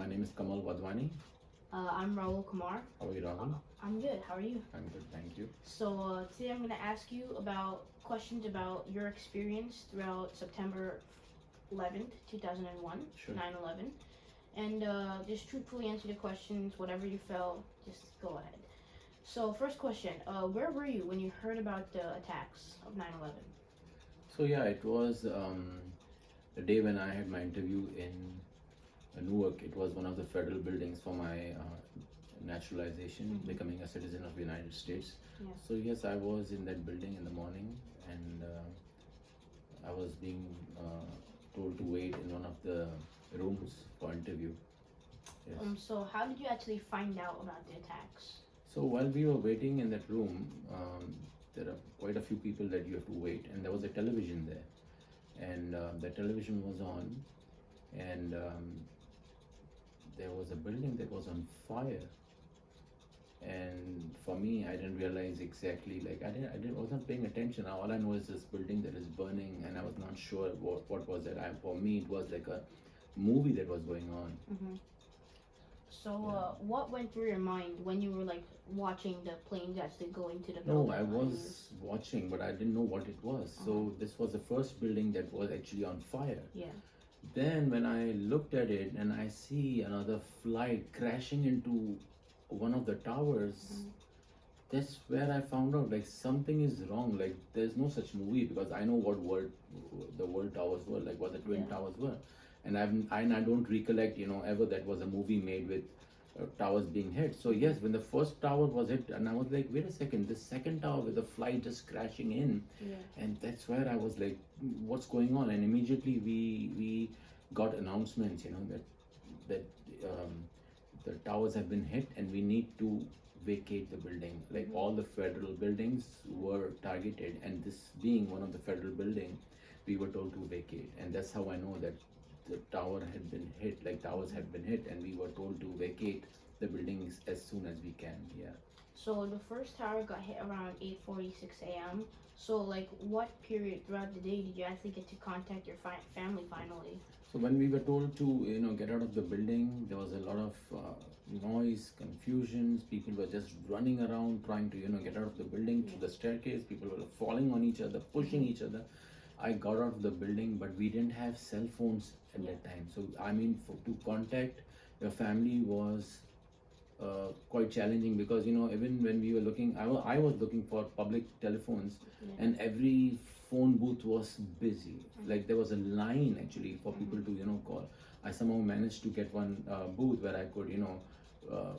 name is Kamal Wadhwani. I'm Raul Kumar. How are you, Rahul? I'm good. How are you? I'm good, thank you. So today I'm going to ask you about questions about your experience throughout September 11th, 2001, Sure. 9/11, and just truthfully answer the questions. Whatever you felt, just go ahead. So first question: where were you when you heard about the attacks of 9/11? So yeah, it was the day when I had my interview in Newark. It was one of the federal buildings for my naturalization, becoming a citizen of the United States. Yeah. So yes, I was in that building in the morning, and I was being told to wait in one of the rooms for interview. Yes. So how did you actually find out about the attacks? So while we were waiting in that room, there are quite a few people that you have to wait, and there was a television there, and the television was on, and there was a building that was on fire. And for me, I didn't realize exactly. Like wasn't paying attention. All I know is this building that is burning, and I was not sure what was it. For me, it was like a movie that was going on. Mm-hmm. So, Yeah. what went through your mind when you were like watching the planes actually go into the No, building? I was watching, but I didn't know what it was. So this was the first building that was actually on fire. Yeah. Then when I looked at it and I see another flight crashing into one of the towers, that's where I found out like something is wrong. Like there's no such movie because I know what world the world towers were, like what the twin towers were, and I don't recollect ever that was a movie made with towers being hit. So yes, when the first tower was hit, and I was like, wait a second, this second tower with the flight just crashing in, and that's where I was like, what's going on? And immediately we got announcements, that the towers have been hit and we need to vacate the building. Like all the federal buildings were targeted, and this being one of the federal building, we were told to vacate, and that's how I know that the tower had been hit. Like towers had been hit, and we were told to vacate the buildings as soon as we can. Yeah. So the first tower got hit around 8:46 a.m. So like, what period throughout the day did you actually get to contact your family finally? So when we were told to get out of the building, there was a lot of noise, confusions. People were just running around trying to get out of the building to the staircase. People were falling on each other, pushing each other. I got out of the building, but we didn't have cell phones at that time. So I mean, to contact your family was quite challenging because even when we were looking, I was looking for public telephones, and every phone booth was busy. Like there was a line actually for people to call. I somehow managed to get one booth where I could uh,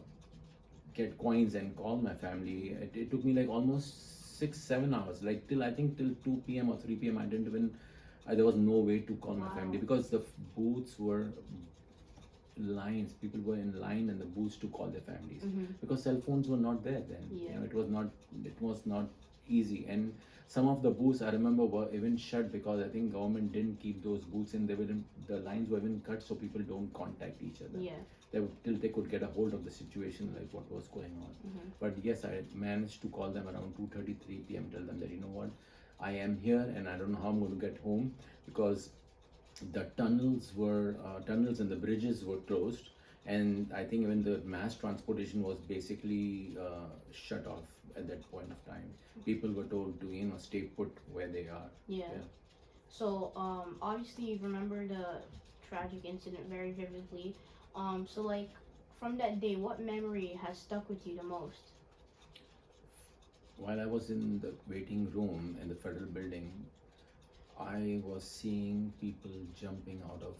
get coins and call my family. It took me like almost 6-7 hours, like till I think till 2 p.m. or 3 p.m. I didn't even there was no way to call my family because the booths were lines. People were in line in the booths to call their families because cell phones were not there then. It was not easy, and some of the booths I remember were even shut because I think government didn't keep those booths in. They were the lines were even cut so people don't contact each other. Till they could get a hold of the situation, like what was going on. But yes, I managed to call them around 2:33 p.m. Tell them that what, I am here and I don't know how I'm going to get home because the tunnels and the bridges were closed, and I think even the mass transportation was basically shut off at that point of time. People were told to stay put where they are. Yeah. So obviously you remember the tragic incident very vividly. So like, from that day, what memory has stuck with you the most? While I was in the waiting room in the federal building, I was seeing people jumping out of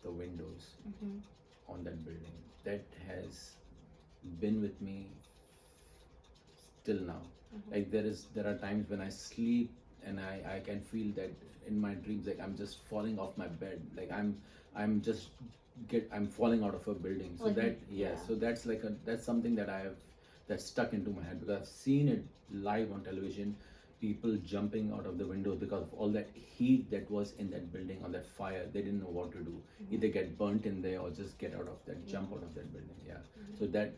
the windows on that building. That has been with me till now. Like there are times when I sleep and I can feel that in my dreams, like I'm just falling off my bed. Like I'm just I'm falling out of a building. So so that's that's something that I have that stuck into my head because I've seen it live on television. people jumping out of the windows because of all that heat that was in that building or that fire. They didn't know what to do. Either get burnt in there or just get out of that, jump out of that building. Yeah. So that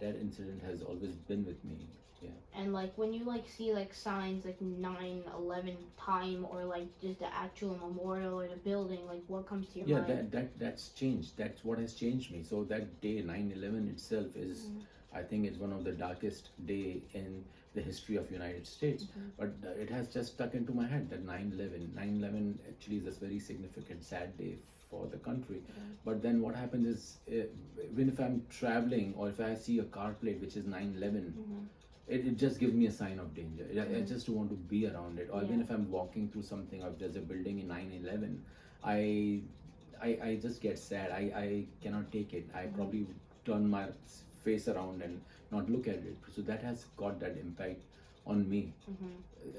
incident has always been with me. Yeah. And like when you like see like signs like 9/11 time or like just the actual memorial or the building, like what comes to your Yeah, mind? that's changed. That's what has changed me. So that day, 9/11 itself is, I think, it's one of the darkest day in the history of United States. But it has just stuck into my head that 9/11, 9/11 actually is a very significant, sad day for the country. But then what happens is, even if I'm traveling or if I see a car plate which is 9/11, it just gives me a sign of danger. I just don't want to be around it. Or even Yeah. if I'm walking through something, or if there's a building in 9/11, I, I just get sad. I cannot take it. I probably turn my face around and not look at it. So that has got that impact on me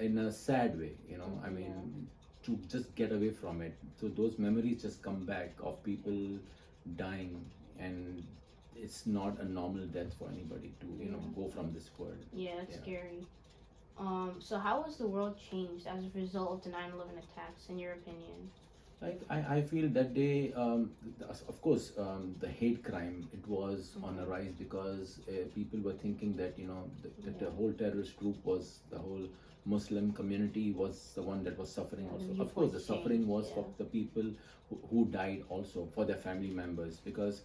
in a sad way. I mean, to just get away from it. So those memories just come back of people dying, and it's not a normal death for anybody to go from this world. Yeah, it's Yeah. scary. So how has the world changed as a result of the 9/11 attacks, in your opinion? Like I feel that day, of course, the hate crime, it was on a rise because people were thinking that that the whole terrorist group was the whole Muslim community was the one that was suffering Yeah, the also. Of course, the viewpoints suffering changed. was Yeah. for the people who died also, for their family members, because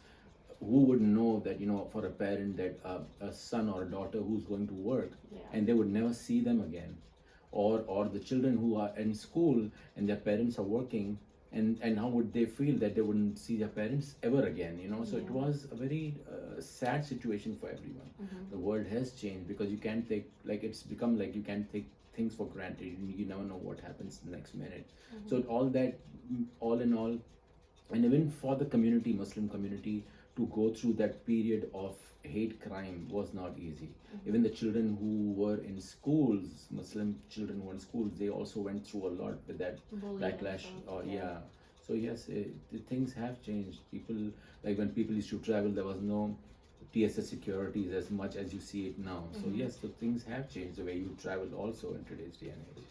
who would know that for a parent that a son or a daughter who's going to work Yeah. and they would never see them again, or the children who are in school and their parents are working, and how would they feel that they wouldn't see their parents ever again. So it Yeah. was a very sad situation for everyone. The world has changed because you can't take, like, it's become like you can't take things for granted. You never know what happens the next minute. So all that, all in all, and even for the community, Muslim community, to go through that period of hate crime was not easy. Even the children who were in schools, Muslim children who were in schools, they also went through a lot with that Bullying and backlash. stuff. Or yeah. So yes, the things have changed. People, like when people used to travel, there was no TSS securities as much as you see it now. So yes, the things have changed the way you travel also in today's day and age.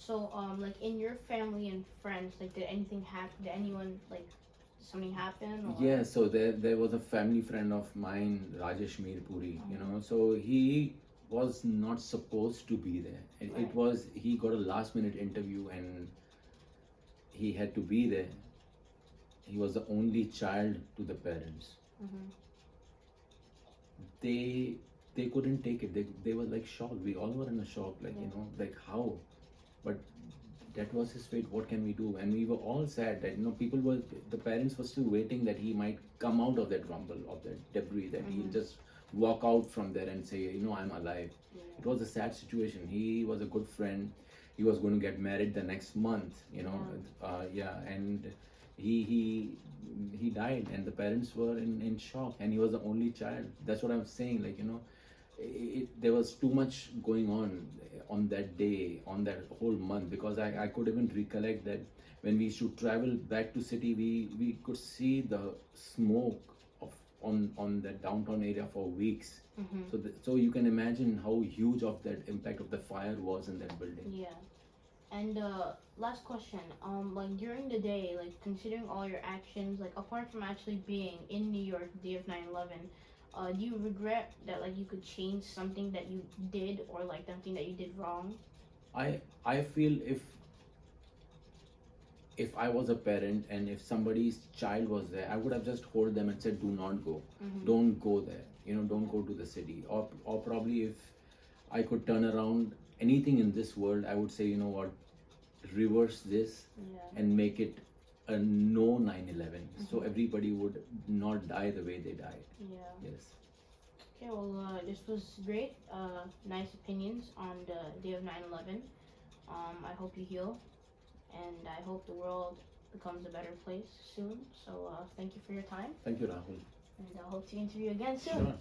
So, like in your family and friends, like did anything happen? Did anyone like something happen or? Yeah, so there was a family friend of mine, Rajesh Mirpuri, so he was not supposed to be there. It Right. was, he got a last minute interview and he had to be there. He was the only child to the parents. Mm-hmm. They they couldn't take it. They were like shocked. We all were in a shock, like like how? But that was his fate. What can we do? And we were all sad that people were, the parents were still waiting that he might come out of that rumble, of that debris, that he'll just walk out from there and say, I'm alive. It was a sad situation. He was a good friend. He was going to get married the next month, and he died, and the parents were in shock, and he was the only child. That's what I'm saying. Like there was too much going on that day, on that whole month, because I could even recollect that when we used to travel back to city, we could see the smoke of on that downtown area for weeks. So you can imagine how huge of that impact of the fire was in that building. Yeah. And last question. Like during the day, like considering all your actions, like apart from actually being in New York the day of 9/11, do you regret that like you could change something that you did or like something that you did wrong? I feel if I was a parent and if somebody's child was there, I would have just hold them and said, "Do not go, don't go there. Don't go to the city." Or probably if I could turn around anything in this world, I would say, what, reverse this Yeah. and make it a no 9/11, so everybody would not die the way they died. Yeah. Yes. Okay, well, this was great. Nice opinions on the day of 9/11. I hope you heal, and I hope the world becomes a better place soon. So, thank you for your time, Thank you, Rahul. and I hope to interview you again soon. Sure.